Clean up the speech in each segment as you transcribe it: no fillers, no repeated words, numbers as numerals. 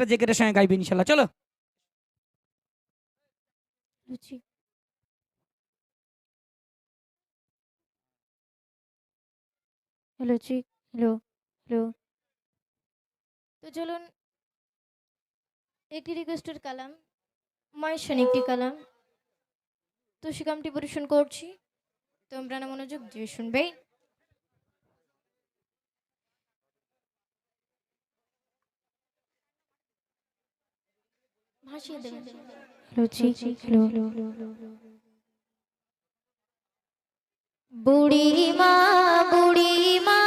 জ্যাকেটের সঙ্গে গাইবে ইনশাল্লাহ। চলো। হ্যালো চিক, হ্যালো হ্যালো। তো চলুন একটি রিকোয়েস্টের কালাম, মায়ের শান একটি কালাম, তো সে কামটি পরিবেশন করছি, তোমরা না মনোযোগ দিয়ে শুনবে। ভাসিয়ে দেবেন। হ্যালো চিক, হ্যালো। বুড়িমা বুড়িমা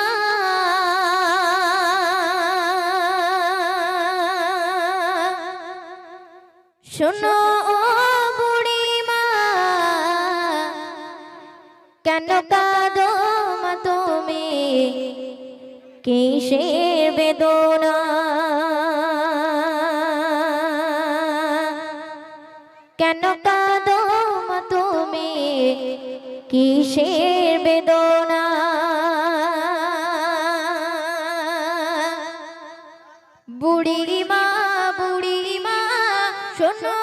শোনো ও বুড়িমা, কেন কাঁদো মা তুমি, কিসের বেদনা, কেন কাঁদো মা তুমি, কিসের বেদনা, বুড়িমা বুড়িমা শোনো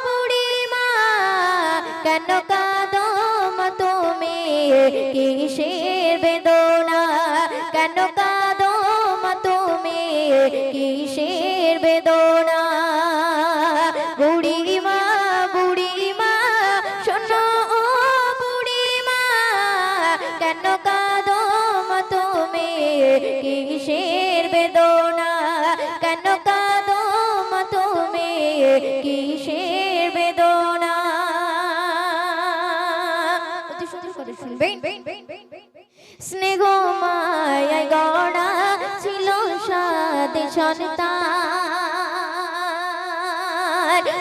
বুড়িমা, কেন কাঁদো মা তুমি, কিসের বেদনা, কেন কাঁদো মা তুমি, কিসের বেদনা, বুড়িমা বুড়িমা শোনো বুড়িমা, কেন কাঁদো মা তুমি, কিসের বেদনা, কেন কাঁদো মা তুমি, কিসের বেদনা, অতি সুন্দর করে শুনবেন। স্নেহ মায়ায় গড়া ছিল সাদে সন্তান,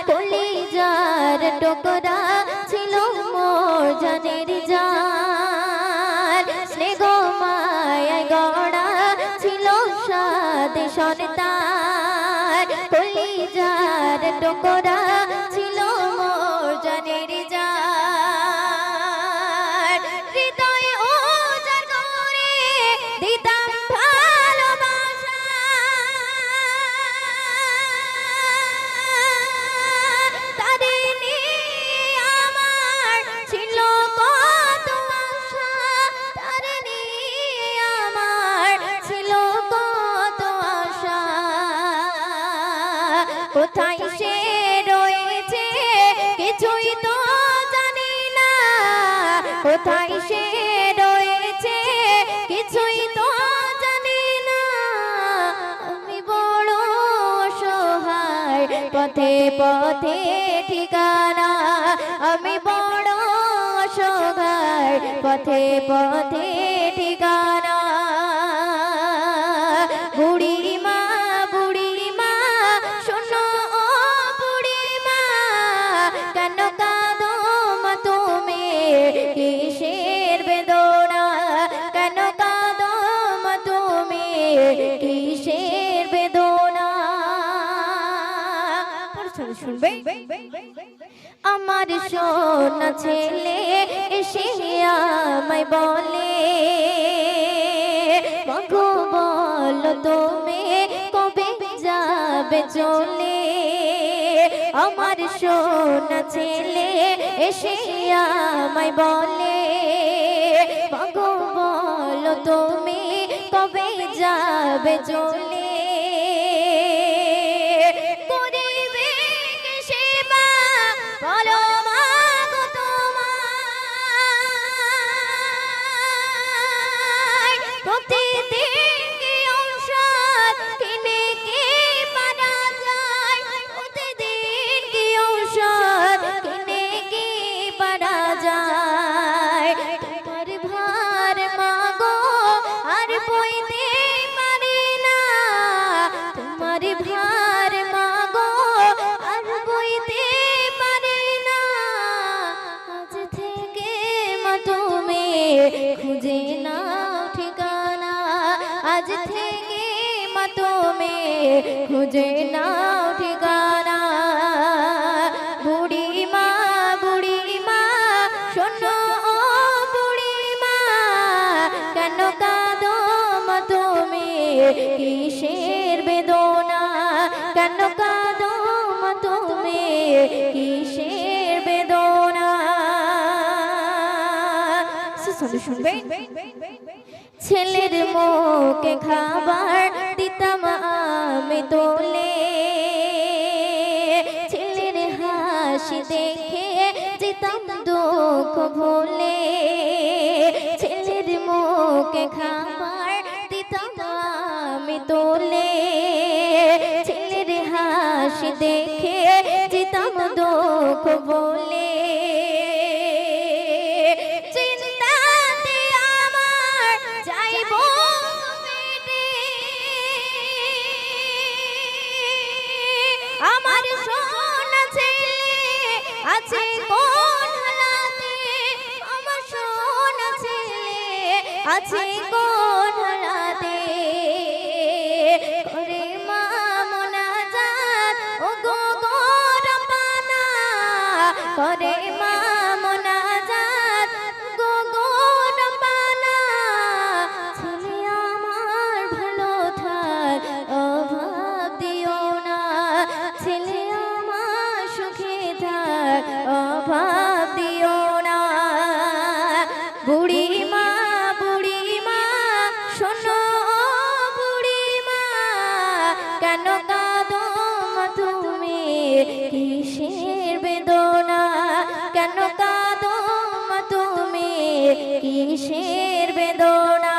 কলিজার টুকরা ছিল মোর জানের জান, স্নেহ মায়ায় গড়া ছিল সাদে সন্তান, কলিজার টুকরা ছিল মোর জানের জান, হৃদয়ে ওজার করে দিতাম ভালোবাসা, তারে নিয়ে আমার ছিল কত আশা, তারে নিয়ে আমার ছিল কত আশা, কোথায় সে রয়েছে কিছুই তো জানি না, কোথায় সে রয়েছে কিছুই তো জানি না, আমি বড় অসহায় পথে পথে ঠিকানা, আমি বড় অসহায় পথে পথে ঠিকানা, বুড়িমা বুড়িমা শোনো ও বুড়িমা, কেন কাঁদো মা তুমি, কিসের বেদনা, কেন কাঁদো মা তুমি, কিসের বেদনা, শুনবে। আমার সোনা ছেলে এসে আমায় বলে, মাগো বলো তুমি কবে যাবে চলে, আমার সোনা ছেলে এসে আমায় বলে, মাগো বলো তুমি কবে যাবে চলে, করিবে কে সেবা বলো মাগো তোমায়, প্রতিদিন কি ঔষধ কিনে কি মারা যায়, প্রতিদিন কি ঔষধ কিনে কি মারা যায়, তোমার ভার মাগো আর বইতে পারি না, তোমার ভার মাগো আর বইতে পারি না, আজ থেকে মা তুমি খুঁজে নাও ঠিকানা, আজ থেকে মা তুমি খুঁজে নাও ঠিকানা, বুড়িমা বুড়িমা শোনো ও বুড়িমা, কেন কাঁদো মা তুমি, কিসের বেদনা, কেন কাঁদো মা তুমি কিসের বেদনা শুনবে ছেলের মুখে খাবার দিতাম আমি তোলে ছেলের হাসি দেখে যেতাম দুঃখ ভুলে ছেলের মুখে খাবার দিতাম আমি তোলে ছেলের হাসি দেখে যেতাম দুঃখ ভুলে চিন্তাতে আমার যাইব পেটে আমার সোনা ছেলে আছে কোন হালাতে আমার সোনা ছেলে আছে কোন হালাতে করে মা মোনাজাত ও গো রব্বানা করে মা মোনাজাত গো রব্বানা ছেলে আমার ভালো থাক অভাব দিও না ছেলে আমার সুখে থাক অভাব দিও না বুড়ি মা শোনো বুড়ি মা কেন কাঁদো মা তুমি কিসের বেদনা কেন কাঁদো মা তুমি কিসের বেদনা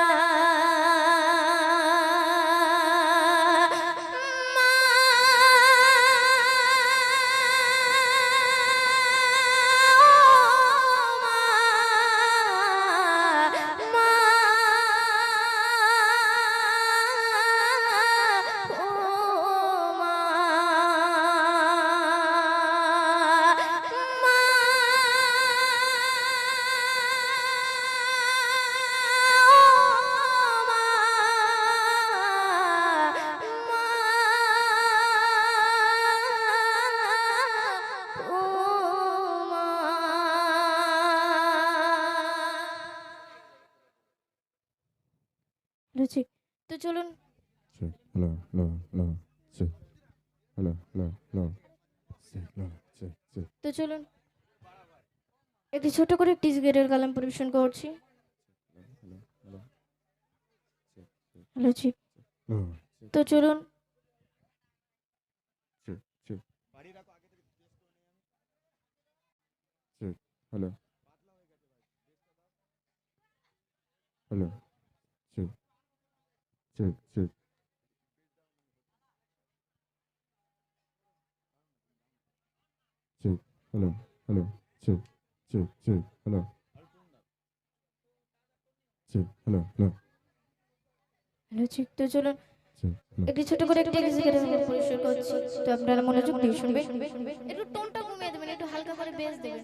তো চলুন তো চলুন একটি ছোট করে একটি জিগেরের কালাম পরিবেশন করছি তো চলুন hello hello check, check. Check, hello, hello, check, check, check, hello. Check, hello, hello. Hello ঠিক তো চলুন Check, hello. একটি ছোট করে একটি জিগেরের কালাম পরিবেশন করছি তো আপনারা মনোযোগ দিয়ে শুনবেন একটু টোনটা কমিয়ে দেবেন একটু হালকা করে বেস দেবেন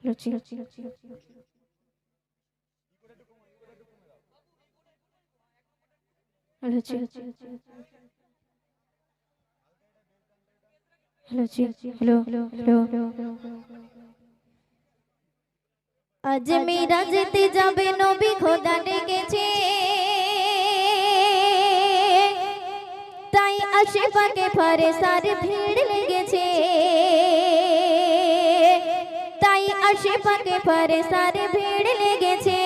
হ্যালো ঠিক হ্যালো ঠিক হ্যালো ঠিক হ্যালো হ্যালো আজ মেরা যেতে যাবে নবী খোদা ডেকেছে তাই আশেপাশে ফরেসার ভিড় লেগেছে তাই আশেপাশে ফরেসার ভিড় লেগেছে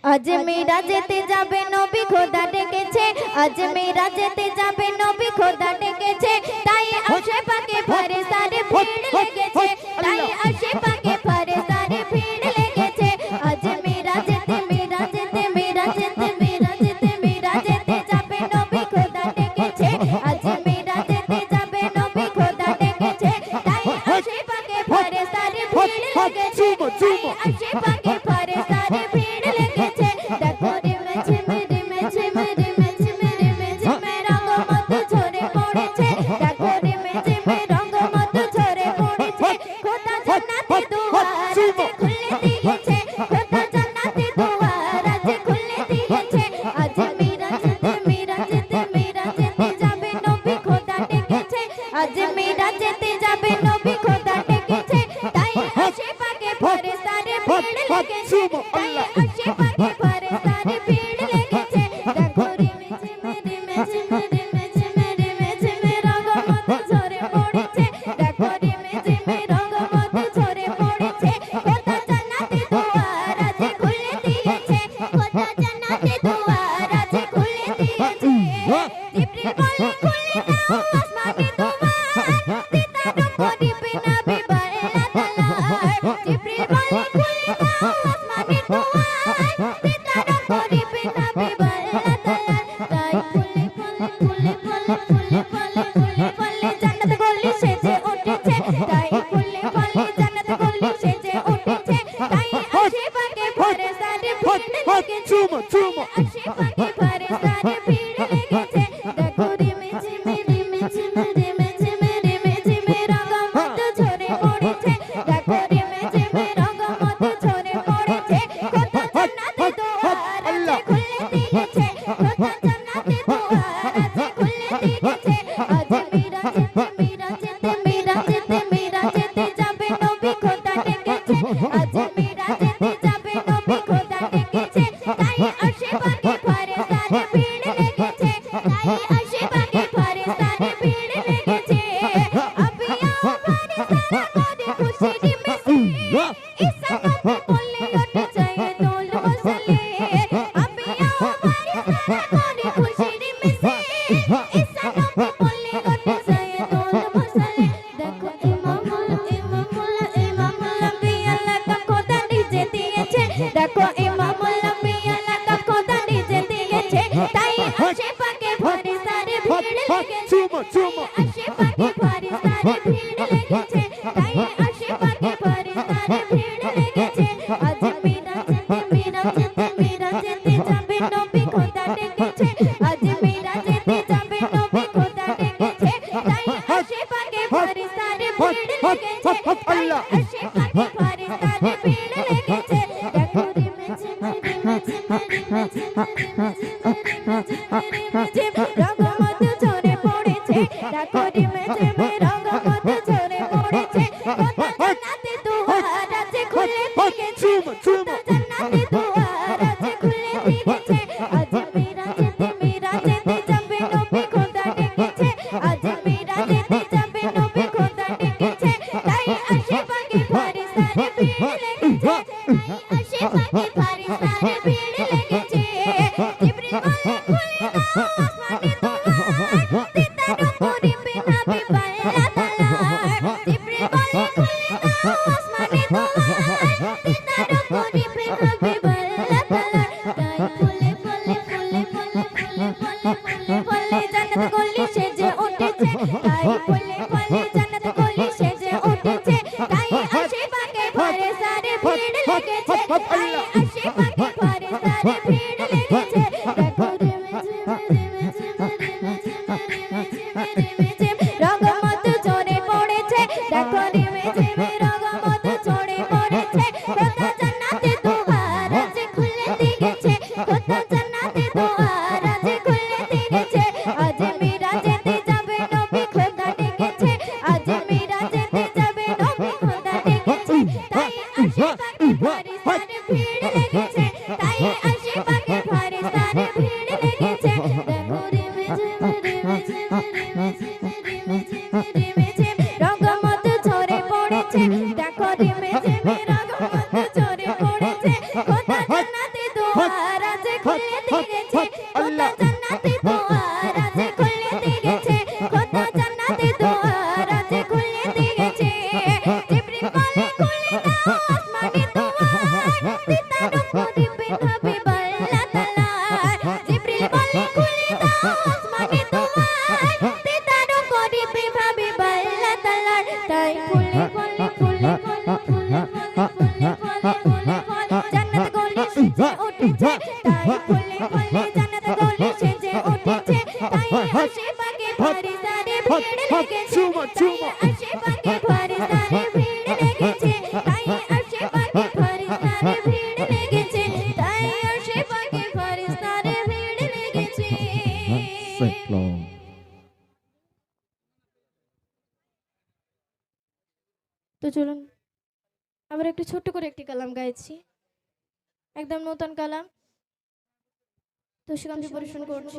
আজ মেরা যেতে যাবে নবী খোদা ডেকেছে আজ মেরা যেতে যাবে নবী খোদা ডেকেছে তাই আশেপাশে ফরেসার ভিড় লেগেছে তাই আশেপাশে ফরেসার ভিড় লেগেছে আজ মেরা যেতে যাবে নবী খোদা ডেকেছে আজ মেরা যেতে যাবে নবী খোদা ডেকেছে তাই আশেপাশে ফরেসার ভিড় লেগেছে তাই আশেপাশে ফরেসার ভিড় লেগেছে দেখো রে মেঝে মেরে মেঝে মেরে মেঝে মেরে মেঝে মে রঙ্গমত ঝরে পড়েছে দেখো রে মেঝে মে রঙ্গমত ঝরে পড়েছে খোদা জান্নাতে দুয়ার আজ খুলে দিয়েছে খোদা জান্নাতে দুয়ার আজ খুলে দিয়েছে জান্নাতে দুয়ার আছে খুলে দিয়েছে জিবরিল বলে খুলে দাও আসমানে দুয়ার দিদার করিবে নবী আল্লাহ তাআলা জিবরিল বলে খুলে দাও আসমানে দুয়ার দিদার করিবে নবী আল্লাহ তাআলা তাই ফুলে ফুলে জান্নাত গলি সেজে উঠেছে তাই ফুলে ফুলে জান্নাত গলি সেজে উঠেছে তাই আশিফাকে ফেরেশতারে ভিড় লেগেছে আশিফাকে ফেরেশতারে ভিড় লেগেছে দেখো রিমে ঝিমে রগমত ঝরে পড়েছে দেখো রিমে ঝিমে রগমত ঝরে পড়েছে খোদা জান্নাতে দুয়ার আছে খুলে দিয়েছে খোদা জান্নাতে দুয়ার আছে খুলে দিয়েছে আজ মিরাজেতে যাবে নবী খোদা ডেকেছে আজ মিরাজেতে যাবে নবী খোদা ডেকেছে তাই আশিফাকে ফেরেশতারে ভিড় লেগেছে তাই আশিফাকে ফেরেশতারে ভিড় লেগেছে আবিয়া ফেরেশতারা করে খুশির মিছিল ইসলামে বলে ওঠে যায় দোল মশালে আবিয়া ফেরেশতারা করে খুশির মিছিল ইসলামে বলে ওঠে যায় দোল মশালে দেখো ইমামুল আম্বিয়া লাকা খোদা নিজে দিয়েছে দেখো ইমামুল আম্বিয়া লাকা খোদা নিজে দিয়েছে তাই আশিফাকে ফেরেশতারে ভিড় লেগেছে আশিফাকে ফেরেশতারে ভিড় লেগেছে তাই আশিফাকে ফেরেশতারে ভিড় লেগেছে আজ মিরাজেতে যাবে নবী খোদা ডেকেছে আজ মিরাজেতে যাবে নবী খোদা ডেকেছে তাই আশিফাকে ফেরেশতারে ভিড় লেগেছে আল্লাহ আশিফাকে ফেরেশতারে ভিড় লেগেছে দেখো রিমে ঝিমে রগমত ঝরে পড়েছে দেখো রিমে ঝিমে রগমত ঝরে পড়েছে খোদা জান্নাতে দুয়ার আছে খুলে দিয়েছে খোদা জান্নাতে দুয়ার আছে খুলে দিয়েছে আজ মিরাজেতে যাবে নবী খোদা ডেকেছে আজ মিরাজেতে যাবে নবী খোদা ডেকেছে তাই আশিফাকে ফেরেশতারে ভিড় লেগেছে তাই আশিফাকে ফেরেশতারে ভিড় লেগেছে জিবরিল বলে খুলে দাও আসমানে দুয়ার দিদার করিবে নবী আল্লাহ তাআলা জিবরিল বলে খুলে দাও আসমানে দুয়ার দিদার করিবে নবী আল্লাহ তাআলা তাই ফুলে জান্নাত গলি সেজে উঠেছে তাই ফুলে জান্নাত গলি সেজে উঠেছে তাই আশিফাকে ফেরেশতারে ভিড় লেগেছে তাই আশিফাকে ফেরেশতারে ভিড় লেগেছে দেখো রগমত ঝরে পড়েছে দেখো রিমে ঝিমে রগমত ঝরে পড়েছে খোদা জান্নাতে দুয়ার আছে খুলে দিয়েছে খোদা জান্নাতে দুয়ার আছে খুলে দিয়েছে আজ মিরাজেতে যাবে নবী খোদা ডেকেছে আজ মিরাজেতে যাবে নবী খোদা ডেকেছে তাই আশিফাকে ফেরেশতারে ভিড় লেগেছে তাই আশিফাকে ফেরেশতারে ভিড় লেগেছে দেখো রিমে ঝিমে রগমত ঝরে পড়েছে দেখো রিমে ঝিমে রগমত ঝরে পড়েছে খোদা জান্নাতে দুয়ার আছে খুলে দিয়েছে খোদা জান্নাতে দুয়ার আছে খুলে দিয়েছে খোদা জান্নাতে দুয়ার আছে খুলে দিয়েছে জিবরিল বলে খুলে দাও আসমানে দুয়ার দিদার করিবে নবী আল্লাহ তাআলা জিবরিল বলে খুলে দাও আসমানে দুয়ার দিদার করিবে নবী আল্লাহ তাআলা তাই ফুলে জান্নাত গলি সেজে উঠেছে তাই ফুলে জান্নাত গলি সেজে উঠেছে তাই আশিফাকে ফেরেশতারে ভিড় লেগেছে তাই আশিফাকে ফেরেশতারে ভিড় লেগেছে তাই আশিফাকে ফেরেশতারে ভিড় লেগেছে তাই আশিফাকে ফেরেশতারে ভিড় লেগেছে তো চলুন আবার একটু ছোট্ট করে একটি কালাম গাইছি একদম নতুন কালাম তো সেখানে পরিবেশন করছি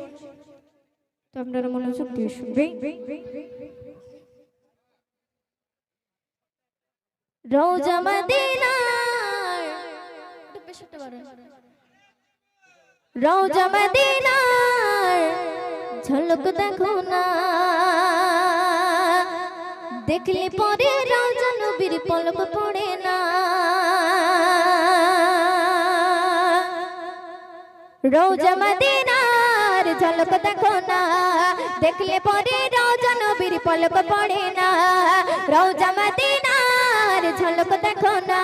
তো আপনারা মনোযোগ দিয়ে শুনবেন রওজা মদিনার একটু বেশি একটা বাড়ান রওজা মদিনার ঝলক দেখো না, দেখলে পরে রওজা নবীর পলক পড়ে না। রওজা মদিনার ঝলক দেখো না, দেখলে পরে রওজা নবীর পলক পড়ে না। রওজা মদিনার ঝলক দেখো না,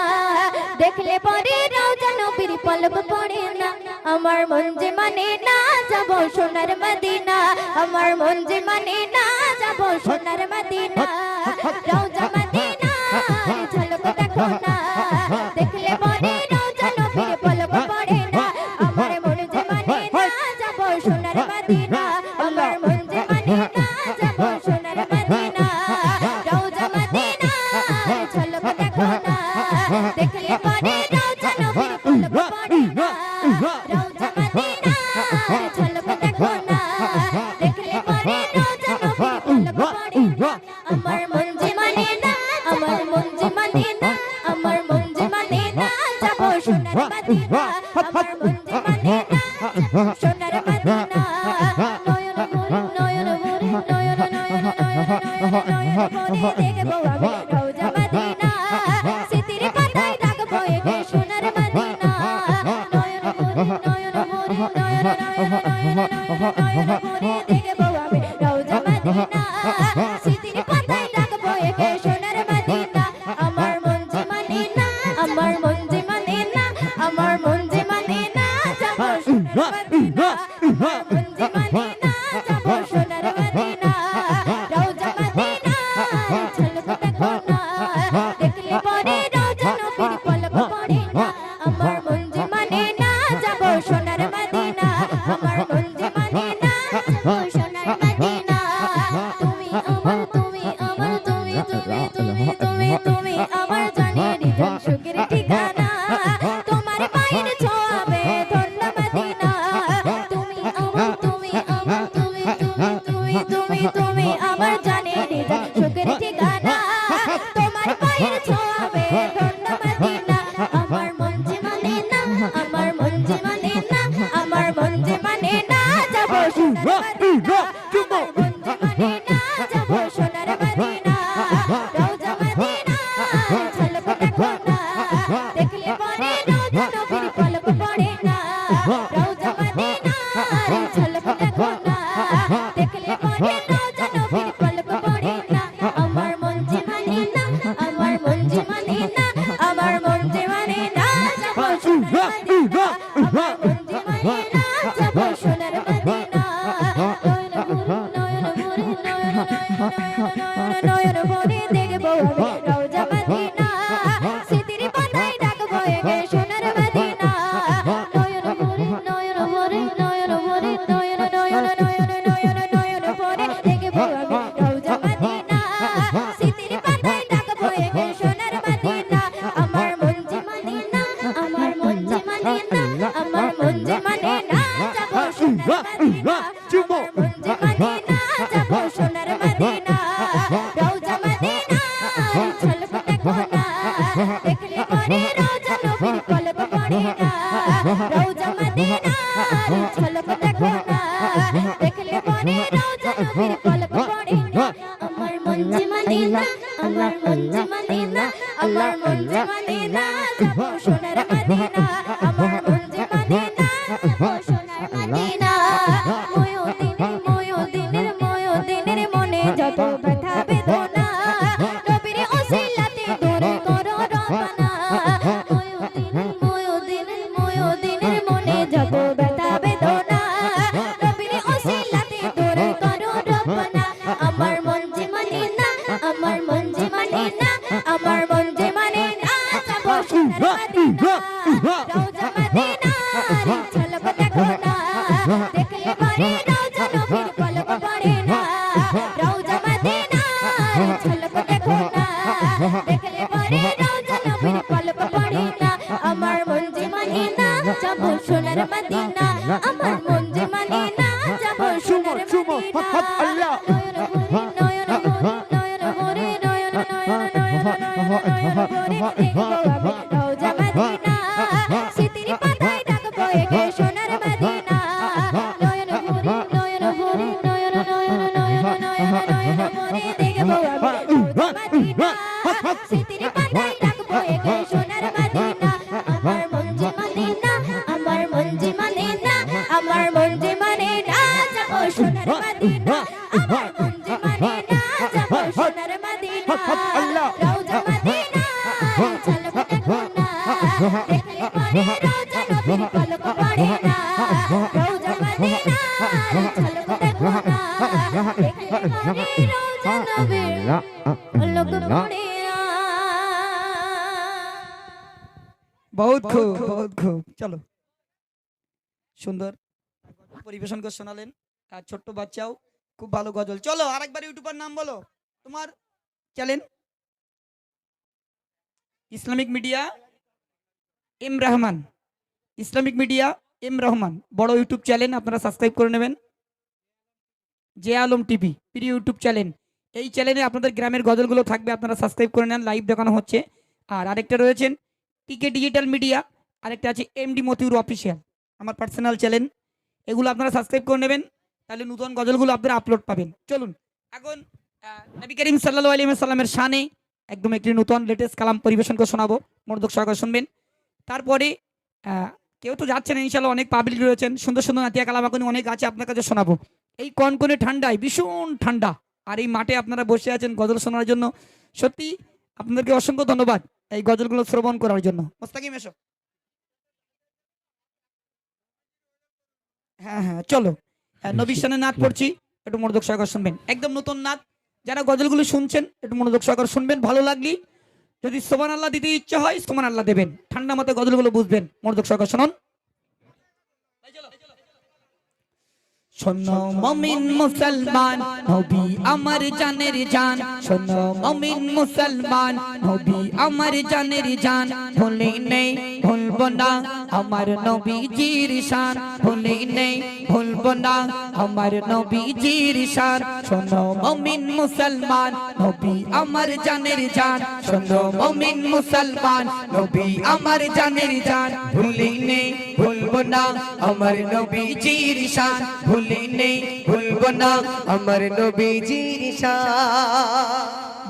দেখলে পরে রওজা নবীর পলক পড়ে না। আমার মন যে মানে না যাব সোনার মদিনা, আমার মন যে মানে না যাব সোনার মদিনা। রওজা মদিনার ঝলক দেখো না, দেখলে পরে রওজা নবীর পলক পড়ে না। আমার মন যে মানে না যাব সোনার মদিনা, আমার মন যে মানে না যাব সোনার মদিনা। রওজা মদিনার ঝলক দেখো না, দেখলে পরে রওজা নবীর পলক পড়ে না। রওজা মদিনার ঝলক দেখো না, দেখলে পরে রওজা নবীর পলক পড়ে না। আমার মন যে মানে না, আমার মন যে মানে না, আমার মন যে মানে না যাব সোনার মদিনা, আমার মন যে মানে না সোনার মদিনা। নয়ন ভরে নয়ন নয়ন ভরে দেখবো আমি রওজা মদিনা, স্মৃতির পাতায় রাখবো একে সোনার মদিনা। নয়ন ভরে দেখবো আমি রওজা মদিনা, স্মৃতির পাতায় রাখবো একে সোনার মদিনা। আমার মন যে মানে না, আমার মন যে মানে না, আমার মন যে মানে না যাব সোনার মদিনা, আমার মন যে মানে না যাব সোনার মদিনা। রওজা মদিনার ঝলক দেখো না, দেখলে পরে রওজা নবীর পলক পড়ে না। আমার মন যে মানে না যাব সোনার মদিনা, আমার মন যে মানে না যাব সোনার মদিনা। তুমি আমার তুমি আমার তুমি তুমি তুমি তুমি তুমি আমার জানের হৃদয় সুখের ঠিকানা। তোমার পায়ের ছোঁয়াবে ধন্য মদিনা। তুমি আমার তুমি আমার তুমি তুমি তুমি তুমি তুমি আমার জানের হৃদয় সুখের ঠিকানা। তোমার পায়ের ছোঁয়াবে ধন্য মদিনা। আমার মন যে মানে না, আমার মন যে মানে না, আমার মন যে মানে না যাব সোনার মদিনা, আমার মন যে মানে না যাব সোনার মদিনা। রওজা মদিনার ঝলক দেখো না, দেখলে পরে রওজা নবীর পলক পড়ে না। রওজা মদিনার ঝলক দেখো না, দেখলে পরে রওজা নবীর পলক পড়ে না। আমার মন যে মানে না, আমার মন যে মানে না, আমার মন যে মানে না যাব সোনার মদিনা, আমার মন যে মানে না যাব সোনার মদিনা। নয়ন ভরে দেখবো আমি রওজা মদিনা, স্মৃতির পাতায় রাখবো একে সোনার মদিনা। নয়ন ভরে নয়ন ভরে নয়ন ভরে নয়ন নয়ন নয়ন নয়ন নয়ন ভরে দেখবো আমি রওজা মদিনা, স্মৃতির পাতায় রাখবো একে সোনার মদিনা। আমার মন যে মানে না, আমার মন যে মানে না, আমার মন যে মানে না যাব সোনার মদিনা, আমার মন যে মানে না যাব সোনার মদিনা। রওজা মদিনার ঝলক দেখো না, দেখলে পরে রওজা নবীর পলক পড়ে না। রওজা মদিনার ঝলক দেখো না, দেখলে পরে রওজা নবীর পলক পড়ে না। আমার মন যে মানে না, আমার মন যে মানে না, আমার মন যে মানে না যাব সোনার মদিনা, আমার মন যে মানে না যাব সোনার মদিনা। ময়ূদিনের ময়ূদিনের মনে যত ব্যথা বেদনা, নবীর ওসিলাতে দূর করো রব্বানা। ময়ূদিনের মনে যত ব্যথা বেদনা, নবীর ওসিলাতে দূর করো রব্বানা। আমার মন যে মানে না, আমার মন যে মানে না, আমার মন যে মানে না যাব সোনার মদিনা। রওজা মদিনার ঝলক দেখো না, দেখলে পরে রওজা নবীর পলক পড়ে না। রওজা মদিনার ঝলক দেখো না, দেখলে পরে রওজা নবীর পলক পড়ে না। আমার মন যে মানে না যাব সোনার মদিনা, আমার মন যে মানে না যাব সোনার মদিনা। নয়ন ভরে নয়ন ভরে রওজা মদিনা, স্মৃতির পাতায় রাখবো একে সোনার মদিনা। সোনার মদিনা আমার মন যে মানে না যাব সোনার মদিনা রওজা মদিনা ঝলক দেখো না দেখলে পরে রওজা নবীর পলক পড়ে না রওজা মদিনা ঝলক দেখো না দেখলে পরে রওজা নবীর পলক পড়ে না। बहुत खूब चलो সুন্দর পরিবেশন করে শোনালেন আর ছোট্ট বাচ্চাও খুব ভালো গজল। চলো আরেকবার ইউটিউবার নাম বলো তোমার channel Islamic media M Rahman, Islamic media M Rahman বড় ইউটিউব চ্যানেল, আপনারা সাবস্ক্রাইব করে নেবেন। জে আলম টিভি প্রিয় ইউটিউব চ্যানেল, এই চ্যানেলে আপনাদের গ্রামের গজলগুলো থাকবে, আপনারা সাবস্ক্রাইব করে নেন, লাইভ দেখানো হচ্ছে। আর আরেকটা রয়েছেন টিকে ডিজিটাল মিডিয়া, আরেকটা আছে এমডি মতিউর অফিসিয়াল, আমার পার্সোনাল চ্যানেল, এগুলো আপনারা সাবস্ক্রাইব করে নেবেন, তাহলে নতুন গজলগুলো আপনারা আপলোড পাবেন। চলুন এখন নবী করিম সাল্লাল্লাহু আলাইহি ওয়াসাল্লামের শানে একদম একটি নতুন লেটেস্ট কালাম পরিবেশন করে শোনাবো, মনোযোগ সহকারে শুনবেন। তারপরে কেউ তো যাচ্ছেন ইনশাআল্লাহ, অনেক পাবলিক রয়েছেন, সুন্দর সুন্দর নাতিয়া কালামাকুনি অনেক আছে, আপনার কাছে শোনাবো। এই কনকনে ঠান্ডায়, ভীষণ ঠান্ডা, আর এই মাঠে আপনারা বসে আছেন গজল শোনার জন্য, সত্যি আপনাদেরকে অসংখ্য ধন্যবাদ এই গজলগুলো শ্রবণ করার জন্য। মোস্তাকিম এসো। হ্যাঁ চলো নবীর শানে নাত পড়ছি, একটু মনোযোগ সহকারে শুনবেন, একদম নতুন নাত। যারা গজলগুলো শুনছেন একটু মনোযোগ সহকারে শুনবেন, ভালো লাগলি যদি সুবহানাল্লাহ দিতে ইচ্ছা হয় সুবহানাল্লাহ দেবেন, ঠান্ডা মতো গজলগুলো বুঝবেন, মনোযোগ সহকারে শুনুন। শোনো মুমিন মুসলমান নবী আমার জানের জান, শোনো মুমিন মুসলমান নবী আমার জানের জান, ভুলে নেই ভুলবো না আমার নবীজির শান, ভুলে নেই ভুলবো না আমার নবীজির শান। শোনো মুমিন মুসলমান নবী আমার জানের জান, শোনো মুমিন মুসলমান নবী আমার জানের জান, ভুলে নেই ভুলবো না আমার নবীজির শান, ভুলে নেই ভুলবো না আমার নবীজির শান।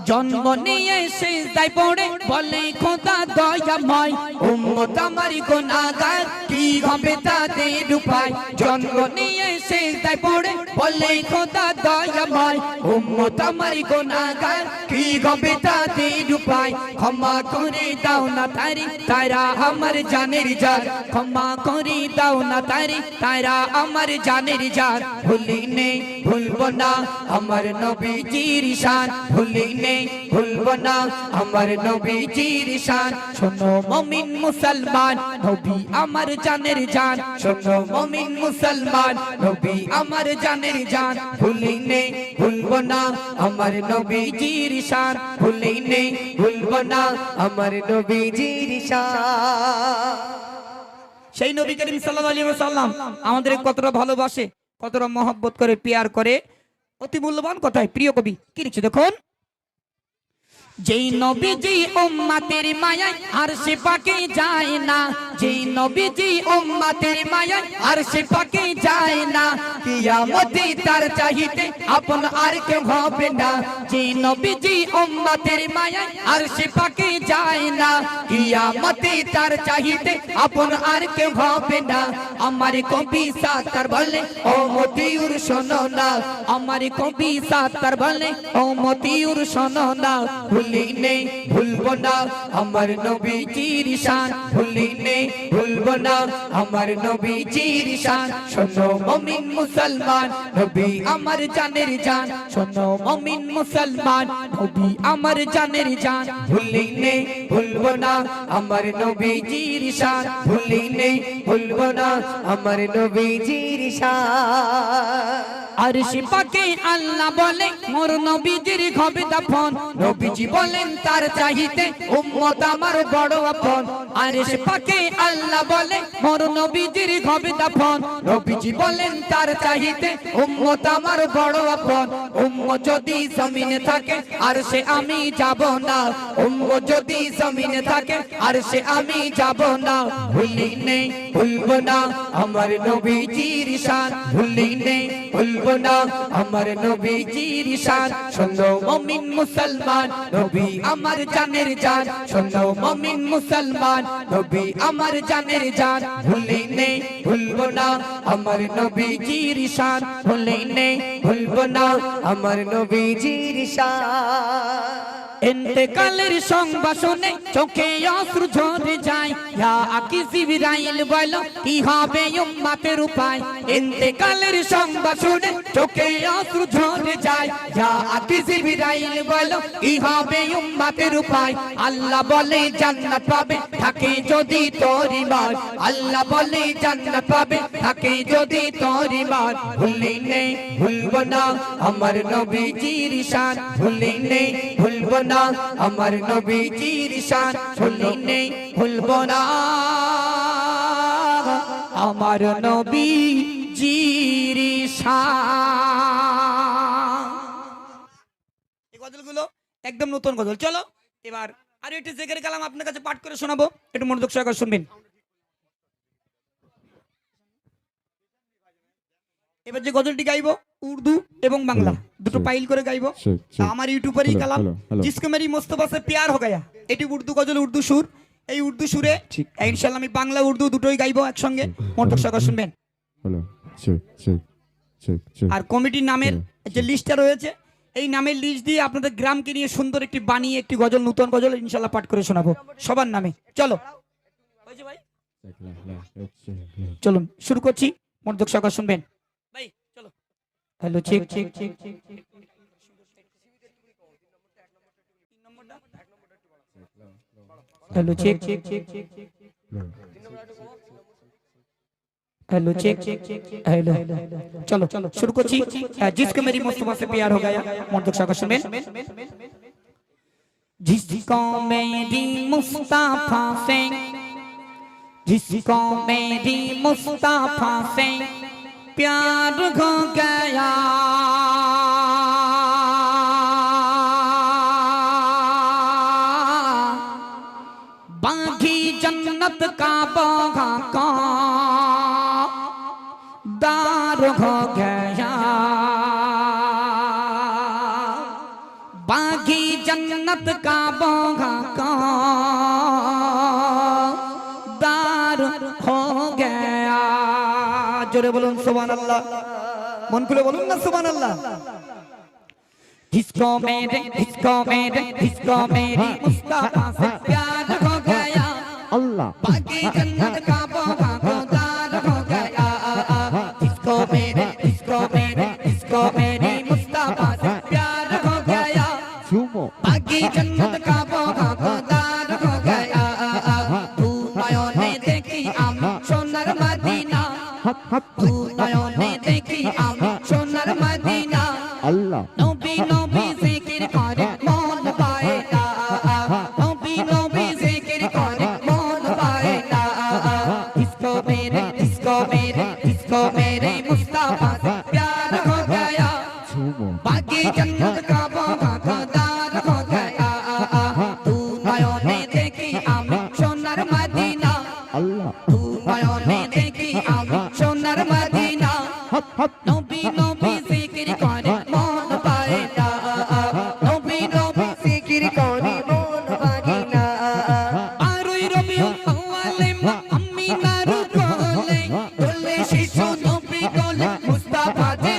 জন্ম নিয়ে সিজদায় পড়ে বলে খোদা দয়াময়, উম্মত আমার গুনাহগার কি হবে তাদের উপায়। জন্ম নিয়ে সিজদায় পড়ে বলে খোদা দয়াময়, উম্মত আমার গুনাহগার কি হবে তাদের উপায়। ক্ষমা করে দাও না তারি তারা আমার জানের জান, ক্ষমা করে দাও না তারি তারা আমার জানের জান, ভুলি নেই ভুলবো না আমার নবীজির শান, ভুলি নেই ভুলবো না আমার নবীজির শান। শোনো মুমিন মুসলমান নবী আমার জানের জান, শোনো মুমিন মুসলমান নবী আমার জানের জান, ভুলি নেই ভুলবো না আমার নবীজির শান, ভুলি নেই ভুলবো না আমার নবীজির শান। সেই নবী করিম সাল্লাল্লাহু আলাইহি ওয়াসাল্লাম আমাদের কতটা ভালোবাসে, কতটা মহব্বত করে, পেয়ার করে, অতি মূল্যবান কথায় প্রিয় কবি কি লিখছে দেখুন। যেই নবীজি উম্মতের মায়ায় আরশে পাকে যায় না, যেই নবীজি উম্মতের মায়ায় আরশে পাকে যায় না, কিয়ামতে তার চাহিতে আপন আর কেউ হবে না। যেই নবীজি উম্মতের মায়ায় আরশে পাকে যায় না, কিয়ামতে তার চাহিতে আপন আর কেউ হবে না। আমার কবি সাতার বলে ও মতিউর শোনো না, আমার কবি সাতার বলে ও মতিউর শোনো না, ভুলি নেই ভুলবো না আমার নবীজির শান, ভুলি নেই ভুলবো না আমার নবীজির শান। শোনো মুমিন মুসলমান নবী আমার জানের জান, শোনো মুমিন মুসলমান নবী আমার জানের জান, ভুলি নেই ভুলবো না আমার নবীজির শান, ভুলি নেই ভুলবো না আমার নবীজির শান। আরশে পাকে আল্লাহ বলে মোর নবীজির হবে দাফন, নবীজি বলেন তার চাহিতে উম্মত আমার বড় আপন। আরশে পাকে আল্লাহ বলে মোর নবীজির হবে দাফন, নবীজি বলেন তার চাহিতে উম্মত আমার বড় আপন। উম্মত যদি জমিনে থাকে আরশে আমি যাব না, উম্মত যদি জমিনে থাকে আরশে আমি যাব না, ভুলি নেই ভুলবো না আমার নবীজির শান, ভুলি নেই ভুলবো ভুলবো না আমার নবীজির শান শোনো মুমিন মুসলমান নবী আমার জানের জান শোনো মুমিন মুসলমান নবী আমার জানের জান ভুলে নেই ভুলবো না আমার নবীজির শান ভুলে নেই ভুলবো না আমার নবীজির শান ইন্তেকালের সংবাদ শুনে চোখে অশ্রু ঝরে যায় ইয়া আকি জিবরাইল বলো কি হবে উম্মতের উপায় ইন্তেকালের সংবাদ শুনে চোখে অশ্রু ঝরে যায় ইয়া আকি জিবরাইল বলো কি হবে উম্মতের উপায় আল্লাহ বলে জান্নাত পাবে থাকে যদি তোর ঈমান আল্লাহ বলে জান্নাত পাবে থাকে যদি তোর ঈমান ভুলে নেই ভুলবো না আমার নবীজির শান ভুলে নেই ভুলবো না আমার নবীজির শান ভুলে নেই ভুলবো না আমার নবীজির শান এই গজলগুলো একদম নতুন গজল চলো এবার আর একটু জিকির কালাম আপনার কাছে পাঠ করে শোনাবো একটু মনোযোগ সহকারে শুনবেন এবার যে গজলটি গাইবো উর্দু এবং বাংলা দুটো পাইল করে গাইবো আমার ইউটিউবেরই কালাম জিসকো মেরি মুস্তাফা সে প্যার হো গয়া এটি উর্দু গজল উর্দু সুর এই উর্দু সুরে ইনশাআল্লাহ আমি বাংলা উর্দু দুটোই গাইবো একসঙ্গে মনোযোগ সহকারে শুনবেন আর কমিটির নামের যে লিস্টটা রয়েছে এই নামের লিস্ট দিয়ে আপনাদের গ্রামকে নিয়ে সুন্দর একটি বানিয়ে একটি গজল নতুন গজল ইনশাআল্লাহ পাঠ করে শোনাবো সবার নামে চলো ভাই চলুন শুরু করছি মনোযোগ সহকারে শুনবেন ভাই চলো hello check check check hello check check check hello check hello चलो शुरू करছি जिसको मेरी मुस्तफा से प्यार हो गया মনোযোগ সহকারে শুনবেন जिसको मेरी मुस्तफा से जिसको मेरी मुस्तफा से प्यार हो गया बागी जन्नत का बागा का दार हो गया बागी जन्नत का बागा का दार हो गया जोरे बोलूं सुभान अल्लाह मन खुले बोलूं ना सुभान अल्लाह जिसको मेरी मुस्तफा से प्यार हो गया अल्लाह बागी जन्नत का बागा का दार हो गया जिसको मेरी मुस्तफा से प्यार हो गया बागी जन्नत का बागा का दार हो गया तू नयने देखी आमी सोनार मदीना तू नयने देखी आमी सोनार मदीना अल्लाह नबी नबी जिकिर करे मन पाएगा नबी नबी जिकिर करे मन पाएगा इसको मेरे मुस्तफा से प्यार हो गया बाकी जन्नत का बागा का दार हो गया तू नयने देखी आमी सोनार मदीना अल्लाह तू नयने देखी आमी सोनार मदीना नबी नबी जिकिर करे मन पाएगा नबी नबी जिकिर करे मन पाएगा आरोई रबिउल अव्वले আমিনার কোলে দোলে শিশু নবী কোলে মুস্তাফা যে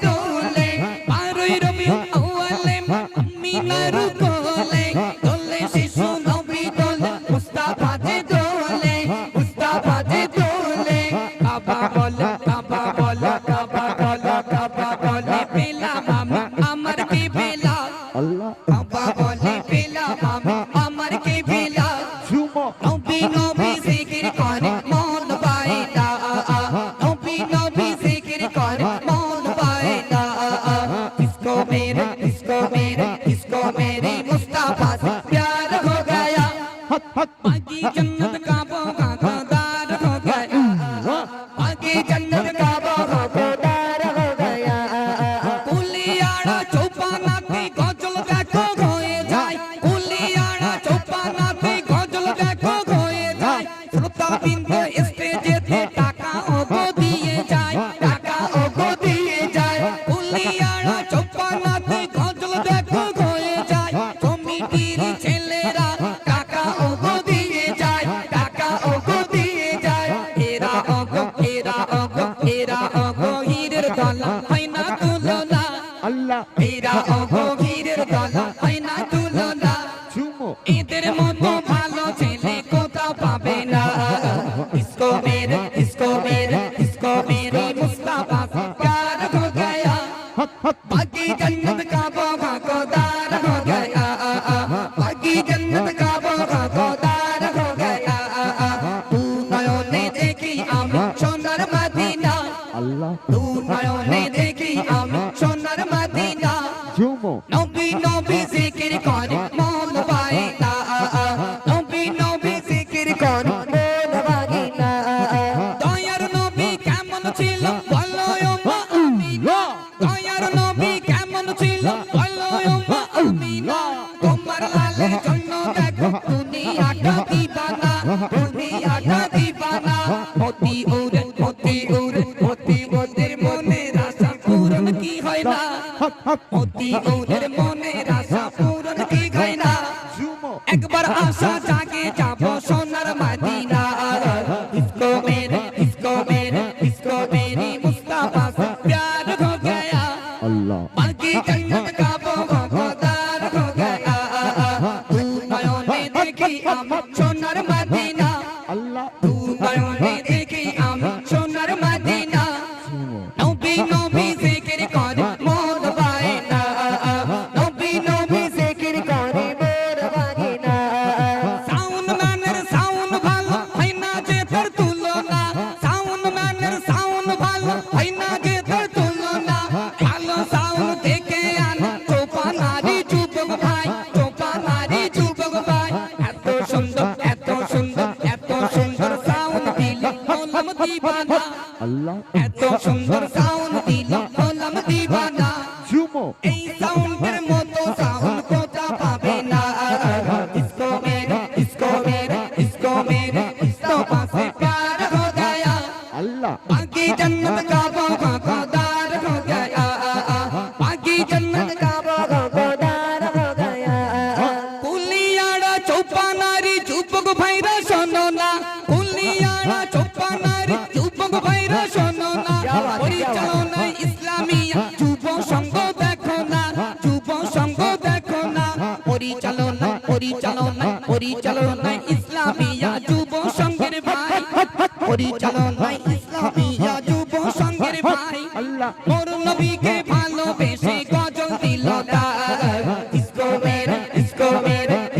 দোলে আরোই রবিউল আউয়ালে আমিনার কোলে দোলে শিশু নবী কোলে মুস্তাফা যে দোলে কাবা বলে পেলাম আমি আমার কি বেলা अल्लाह কাবা বলে পেলাম আমি আমার কি বেলা নবী নবী জিকির করে মন পায়না নবী নবী জিকির করে মন পায়না इसको मेरे मुस्तफा से प्यार हो गया बाकी जन्नत का बागा का दार हो गया बाकी जन्नत का बागा का दार हो गया कुलियाड़ा चौपानाती गजल देखो হয়ে যায় কুলিয়াড়া চৌপানাতি গজল দেখো হয়ে যায় শ্রোতা বিন্দু স্টেজেতে টাকা ওগো দিয়ে যায় টাকা আল্লাহ দু নয়নে দেখি আমি সোনার মদিনা ঝুমো নবী নবী জিকির করে মন পায় না নবী নবী জিকির করে মন পায় না দয়ার নবী কেমন ছিল বলো মা আমিনা দয়ার নবী কেমন ছিল বলো মা আমিনা তোমার লালের জন্য দেখো দুনিয়াটা দিবানা দুনিয়াটা দিবানা মতি উড়ে মতি উড়ে মতি ওদের মনের আশা পূরণ কি হয় না মতি ওদের মনের আশা পূরণ কি হয় না ঝুমো একবার আশা জাগে যাব সোনার মদিনা इसको मेरे मुस्तफा से प्यार हो गया আল্লাহ बाकी जन्नत का वो वफादार हो गया तू नयने देखी हम सोनार मदीना আল্লাহ तू नयने देखी हम सोनाর मदीना ঝুমো নবী নবী জিকির করে মন পায় না নবী নবী জিকির করে মন পায় না সাউন্ড ম্যানের সাউন্ড ভালো হয় না যে তার তুলনা সাউন্ড ম্যানের সাউন্ড ভালো হয় না যে তার তুলনা ভালো সাউন্ড দেখে আন চোপানারি যুবক ভাই চোপানারি যুবক ভাই এত সুন্দর এত সুন্দর এত সুন্দর সাউন্ড দিলে হলাম দিবানা আল্লাহ এত সুন্দর সাউন্ড দিল হলাম দিবানা ঝুমো এই সাউন্ডের মতো সাউন্ড কোথা পাবে না इसको मेरे मुस्तफा से प्यार हो गया আল্লাহ बाकी जन्नत का वो वफादार हो गया बाकी जन्नत का वो वफादार हो गया कुलियाड़ा चौपानारी যুবক ভাইরা শোনো না কুলিয়াড়া চৌপানারি যুবক ভাইরা শোনো না পরিচালনা ইসলামিয়া যুব সংঘ দেখো না যুব সংঘ দেখো না পরিচালনা ইসলামিয়া যুব সংঘের ভাই পরিচালনা ইসলামিয়া যুব সংঘের ভাই আল্লাহ মোর নবীকে ভালোবেসে গজল দিল তার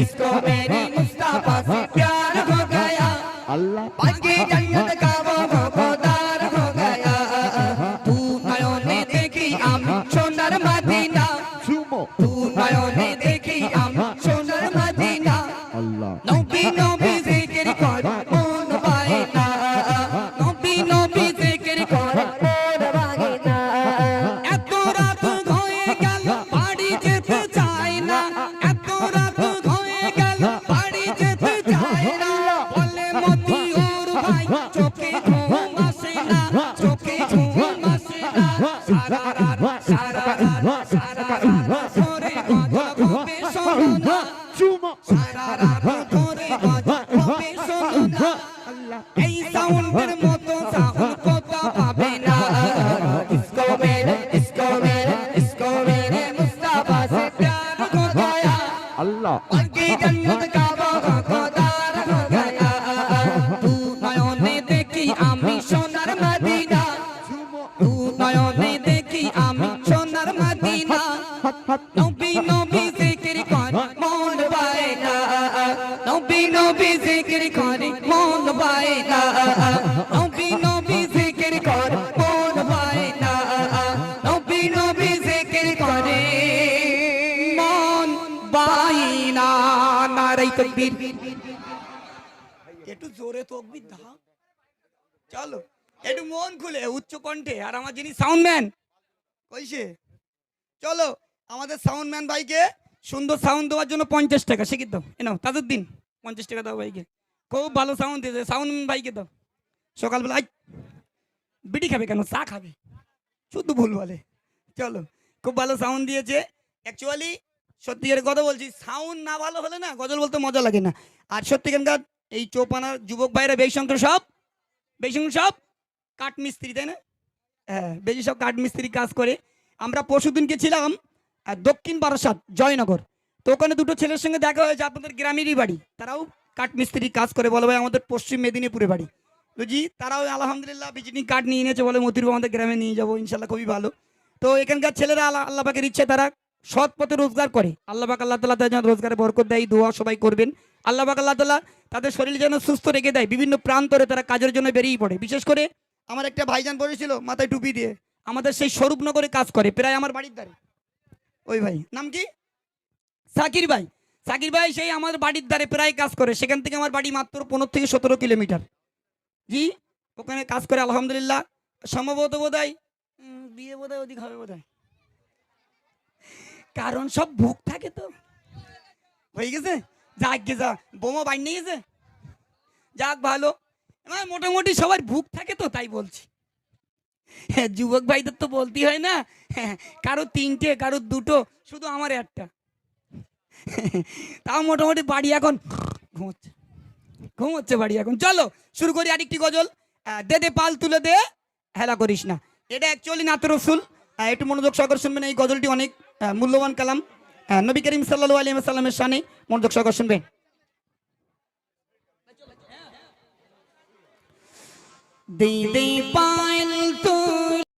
इसको मेरे मुस्तफा से प्यार हो गया আল্লাহ बाकी जन्नत का वो वफादार हो गया तू नयने देखी আমি সোনার মদিনা ঝুমো तू नयने देखी আমি সোনার মদিনা আল্লাহ নবী নবী জিকির কর মন পায় না নবী নবী জিকির কর মন পায় না এত রাত হয়ে গেল বাড়ি যেতে চাই না এত রাত হয়ে গেল বাড়ি যেতে চাই না বলে মতি ওর ভাই চোখে ঘুম আসে না চোখে ঘুম আসে না সারা রাত করে গজল হবে শোনো না ঝুমো সারা রাত করে গজল হবে শোনো না এই সাউন্ডের মতো সাউন্ড কোথা পাবে না इसको मेरे मुस्तफा से प्यार हो गया আল্লাহ बाकी जन्नत का वो वफादार हो गया तू नयने देखी আমি সোনার মদিনা तू नयने देखी আমি সোনার মদিনা নবী নবী জিকির কর মন পায় না নবী নবী জিকির করে মন পায় না নবী নবী জিকির কর মন পায় না নবী নবী জিকির করে মন পায় না নারাই তাকবীর একটু জোরে তাকবীর দাও চলো একটু মন খুলে উচ্চ কণ্ঠে আর আমার যিনি সাউন্ডম্যান কইছে চলো আমাদের সাউন্ডম্যান ভাইকে সুন্দর সাউন্ড দেওয়ার জন্য 50 টাকা শিখিয়ে দাও এ নাও তাজউদ্দিন 50 টাকা দাও ভাইকে খুব ভালো সাউন্ড দিয়েছে সাউন্ডম্যান ভাইকে দাও সকালবেলা বিড়ি খাবে কেন চা খাবে শুধু ভুল বলে চলো খুব ভালো সাউন্ড দিয়েছে অ্যাকচুয়ালি সত্যিকারের কথা বলছি সাউন্ড না ভালো হলে না গজল বলতে মজা লাগে না আর সত্যিকার এই চৌপানার যুবক ভাইরা বেশি সব কাঠ মিস্ত্রি তাই না হ্যাঁ বেশি সব কাঠ মিস্ত্রি কাজ করে আমরা পরশুদিনকে ছিলাম দক্ষিণ বারাসাত জয়নগর তো ওখানে দুটো ছেলের সঙ্গে দেখা হয়েছে আপনাদের গ্রামেরই বাড়ি তারাও কাঠ মিস্ত্রি কাজ করে বলে ভাই আমাদের পশ্চিম মেদিনীপুরে বাড়ি তো জি তারাও আলহামদুলিল্লাহ ভিজিটিং কার্ড নিয়ে এনেছে বলে মতিরূপ আমাদের গ্রামে নিয়ে যাবো ইনশাল্লাহ খুবই ভালো তো এখানকার ছেলেরা আল্লাহ পাকের ইচ্ছে তারা সৎ পথে রোজগার করে আল্লাহ পাক আল্লাহ তাআলা যেন রোজগারে বরকত দেয় দোয়া সবাই করবেন আল্লাহ পাক আল্লাহ তাআলা তাদের শরীর যেন সুস্থ রেখে দেয় বিভিন্ন প্রান্তরে তারা কাজের জন্য বেরিয়ে পড়ে বিশেষ করে আমার একটা ভাইজান বসেছিল মাথায় টুপি দিয়ে, আমাদের সেই স্বরূপনগরে কাজ করে, প্রায় আমার বাড়ির ধারে। ওই ভাই নাম কি? সাকির ভাই। সাকির ভাই সেই আমার বাড়ির ধারে প্রায় কাজ করে, সেখান থেকে আমার বাড়ি মাত্র 15 থেকে 17 কিলোমিটার। জি, ওখানে কাজ করে আলহামদুলিল্লাহ। সম্ভবত বোধহয় বিয়ে বোধহয় অধিক হবে বোধহয়, কারণ সব ভুক থাকে তো। হয়ে গেছে, যাক গে যা, বোমা বাইর নিয়ে গেছে, যাক ভালো। মোটামুটি সবার ভুক থাকে তো, তাই বলছি। হ্যাঁ, যুবক ভাইদের তো বলতেই হয় না, হ্যাঁ, কারো 3টে, কারো 2টো, শুধু আমার একটা। তাও মোটামুটি বাড়ি এখন ঘুমোচ্ছে, ঘুমোচ্ছে বাড়ি এখন। চলো শুরু করি আরেকটি গজল। দে দে পাল তুলে দে, হেলা করিস না। এটা অ্যাকচুয়ালি নাত রসুল। একটু মনোযোগ সহকারে শুনবেন, এই গজলটি অনেক মূল্যবান কালাম নবী করিম সাল্লাল্লাহু আলাইহি ওয়াসাল্লামের শানে। মনোযোগ সহকারে শুনবেন। দে দে পাল